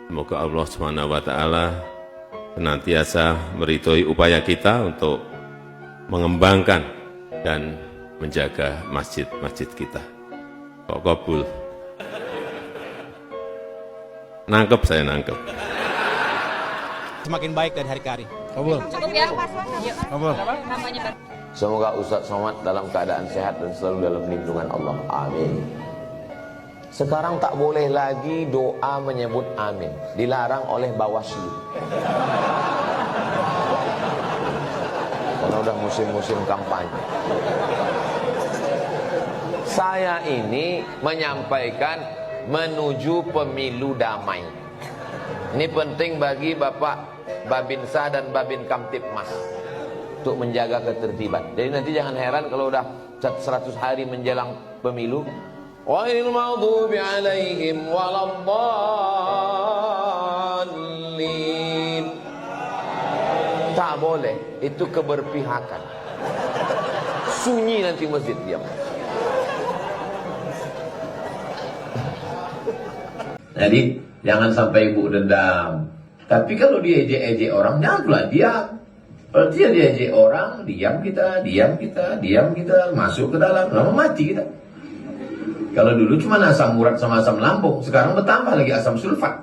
Semoga Allah SWT senantiasa meridhoi upaya kita untuk mengembangkan dan menjaga masjid-masjid kita. Kok kabul? Nangkep, saya nangkep. Semakin baik dari hari ke hari. Kabul. Cukup ya? Kabul. Namanya Semoga Ustadz Somad dalam keadaan sehat dan selalu dalam lindungan Allah. Amin. Sekarang tak boleh lagi doa menyebut amin. Dilarang oleh Bawaslu. Karena udah musim-musim kampanye. Saya ini menyampaikan menuju pemilu damai. Ini penting bagi Bapak Babinsa dan Babin Kamtipmas untuk menjaga ketertiban. Jadi nanti jangan heran kalau udah 100 hari menjelang pemilu, ghairil maghdubi alaihim waladdallin. Tak boleh, itu keberpihakan. Sunyi nanti masjid, diam. Jadi jangan sampai ibu dendam. Tapi kalau dia ejek-ejek orang, jangan pula diam. Kalau dia ejek orang, diam kita, masuk ke dalam, lama mati kita. Kalau dulu cuma asam urat sama asam lambung, sekarang bertambah lagi asam sulfat.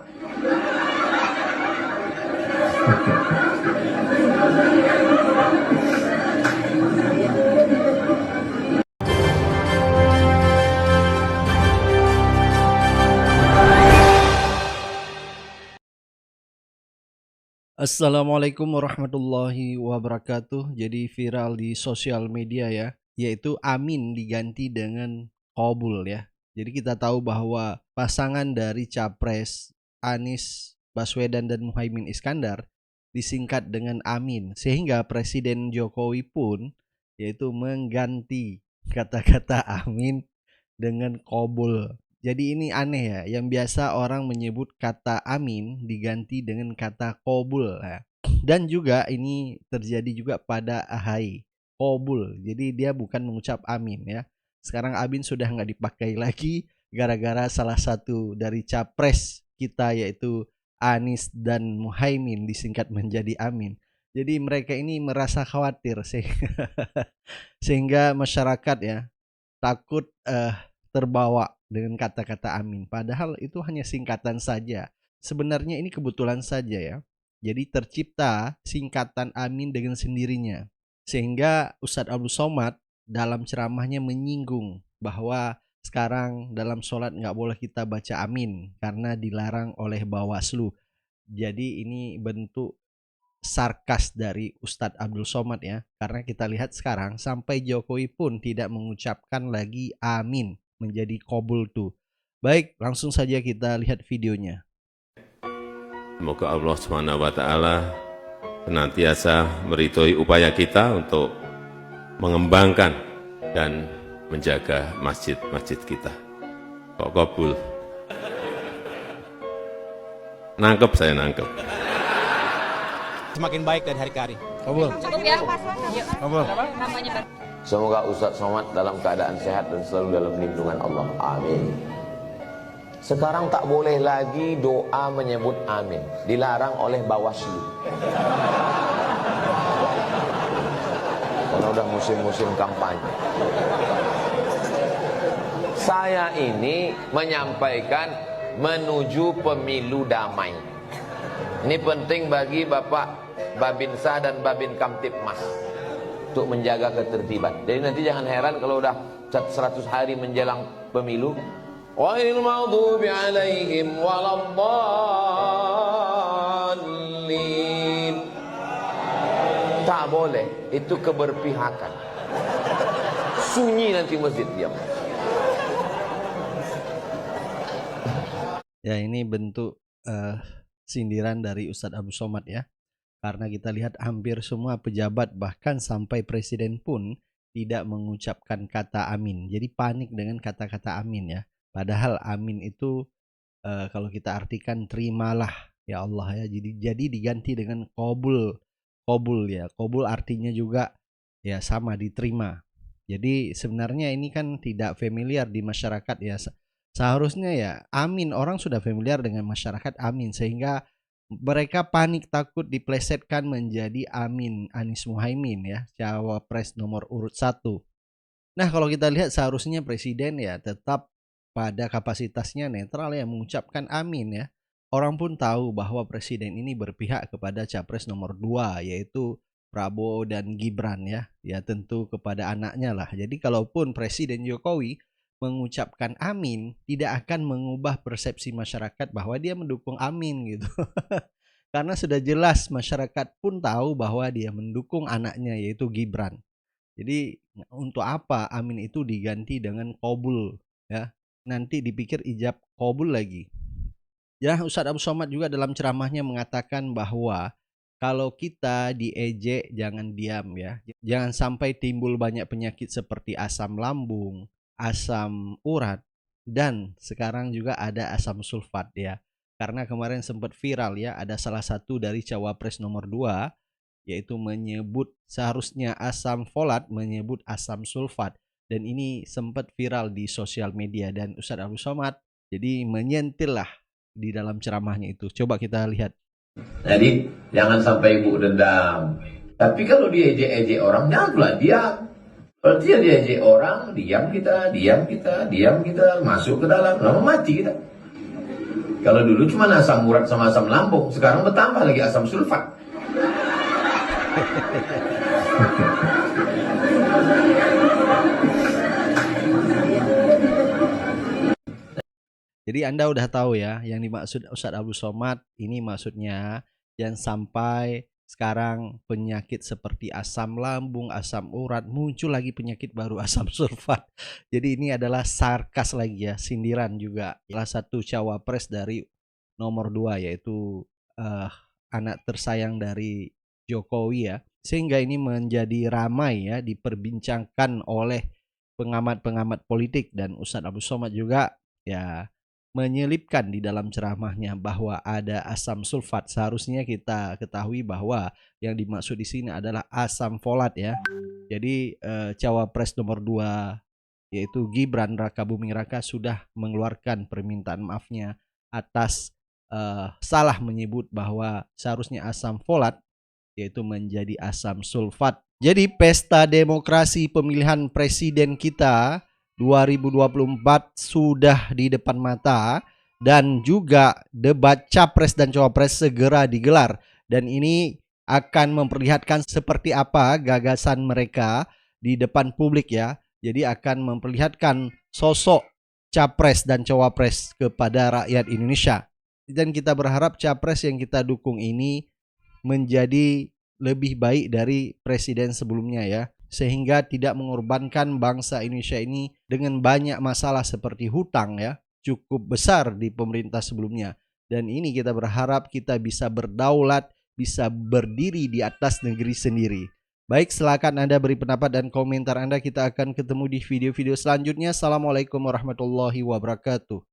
Assalamualaikum warahmatullahi wabarakatuh. Jadi viral di sosial media ya, yaitu amin diganti dengan qabul ya. Jadi kita tahu bahwa pasangan dari Capres Anies Baswedan dan Muhaimin Iskandar disingkat dengan amin, sehingga Presiden Jokowi pun yaitu mengganti kata-kata amin dengan qabul. Jadi ini aneh ya, yang biasa orang menyebut kata amin diganti dengan kata qabul ya. Dan juga ini terjadi juga pada AHY, qabul. Jadi dia bukan mengucap amin ya. Sekarang amin sudah nggak dipakai lagi gara-gara salah satu dari capres kita yaitu Anies dan Muhaimin disingkat menjadi amin. Jadi mereka ini merasa khawatir sehingga masyarakat ya takut terbawa dengan kata-kata amin. Padahal itu hanya singkatan saja. Sebenarnya ini kebetulan saja ya. Jadi tercipta singkatan amin dengan sendirinya. Sehingga Ustadz Abdul Somad dalam ceramahnya menyinggung bahwa sekarang dalam sholat nggak boleh kita baca amin karena dilarang oleh Bawaslu. Jadi ini bentuk sarkas dari Ustadz Abdul Somad ya. Karena kita lihat sekarang sampai Jokowi pun tidak mengucapkan lagi amin, menjadi qabul tuh. Baik, langsung saja kita lihat videonya. Semoga Allah SWT senantiasa meridhoi upaya kita untuk mengembangkan dan menjaga masjid-masjid kita. Kok kabul? Nangkep, saya nangkep. Semakin baik dari hari ke hari. Kabul. Cukup ya? Kabul. Namanya Semoga Ustadz Somad dalam keadaan sehat dan selalu dalam lindungan Allah. Amin. Sekarang tak boleh lagi doa menyebut amin. Dilarang oleh Bawaslu. Karena udah musim-musim kampanye. Saya ini menyampaikan menuju pemilu damai. Ini penting bagi Bapak Babinsa dan Babin Kamtipmas untuk menjaga ketertiban. Jadi nanti jangan heran kalau udah 100 hari menjelang pemilu, ghairil maghdubi alaihim waladdallin. Tak boleh, itu keberpihakan. Sunyi nanti masjid, diam. Ya, ini bentuk sindiran dari Ustadz Abdul Somad ya. Karena kita lihat hampir semua pejabat bahkan sampai presiden pun tidak mengucapkan kata amin. Jadi panik dengan kata-kata amin ya. Padahal amin itu kalau kita artikan terimalah ya Allah ya. Jadi diganti dengan qabul. Qabul ya. Qabul artinya juga ya sama, diterima. Jadi sebenarnya ini kan tidak familiar di masyarakat ya. Seharusnya ya Amin, orang sudah familiar dengan masyarakat Amin sehingga mereka panik takut diplesetkan menjadi Amin Anies Muhaimin ya, cawapres nomor urut 1. Nah, kalau kita lihat seharusnya presiden ya tetap pada kapasitasnya netral ya mengucapkan amin ya. Orang pun tahu bahwa presiden ini berpihak kepada capres nomor 2 yaitu Prabowo dan Gibran ya. Ya tentu kepada anaknya lah. Jadi kalaupun Presiden Jokowi mengucapkan amin tidak akan mengubah persepsi masyarakat bahwa dia mendukung amin gitu. Karena sudah jelas masyarakat pun tahu bahwa dia mendukung anaknya yaitu Gibran. Jadi untuk apa amin itu diganti dengan qabul ya? Nanti dipikir ijab qabul lagi. Ya, Ustadz Abu Somad juga dalam ceramahnya mengatakan bahwa kalau kita diejek jangan diam ya. Jangan sampai timbul banyak penyakit seperti asam lambung, asam urat, dan sekarang juga ada asam sulfat ya. Karena kemarin sempat viral ya, ada salah satu dari cawapres nomor 2 yaitu menyebut seharusnya asam folat menyebut asam sulfat, dan ini sempat viral di sosial media dan Ustadz Abu Somad jadi menyentil lah di dalam ceramahnya itu. Coba kita lihat. Jadi jangan sampai ibu dendam. Tapi kalau dia ejek-ejek orang, jangan pula diam. Kalau dia ejek orang, diam kita, masuk ke dalam, lama mati kita. Kalau dulu cuma asam urat sama asam lambung, sekarang bertambah lagi asam sulfat. Jadi Anda udah tahu ya yang dimaksud Ustadz Abu Somad ini, maksudnya jangan sampai sekarang penyakit seperti asam lambung, asam urat, muncul lagi penyakit baru asam sulfat. Jadi ini adalah sarkas lagi ya, sindiran juga. Salah satu cawapres dari nomor 2 yaitu anak tersayang dari Jokowi ya. Sehingga ini menjadi ramai ya, diperbincangkan oleh pengamat-pengamat politik, dan Ustadz Abu Somad juga ya menyelipkan di dalam ceramahnya bahwa ada asam sulfat. Seharusnya kita ketahui bahwa yang dimaksud di sini adalah asam folat ya. Jadi cawapres nomor 2 yaitu Gibran Rakabuming Raka sudah mengeluarkan permintaan maafnya atas salah menyebut bahwa seharusnya asam folat yaitu menjadi asam sulfat. Jadi pesta demokrasi pemilihan presiden kita 2024 sudah di depan mata, dan juga debat capres dan cawapres segera digelar, dan ini akan memperlihatkan seperti apa gagasan mereka di depan publik ya. Jadi akan memperlihatkan sosok capres dan cawapres kepada rakyat Indonesia, dan kita berharap capres yang kita dukung ini menjadi lebih baik dari presiden sebelumnya ya, sehingga tidak mengorbankan bangsa Indonesia ini dengan banyak masalah seperti hutang ya, cukup besar di pemerintah sebelumnya. Dan ini kita berharap kita bisa berdaulat, bisa berdiri di atas negeri sendiri. Baik, silakan Anda beri pendapat dan komentar Anda. Kita akan ketemu di video-video selanjutnya. Assalamualaikum warahmatullahi wabarakatuh.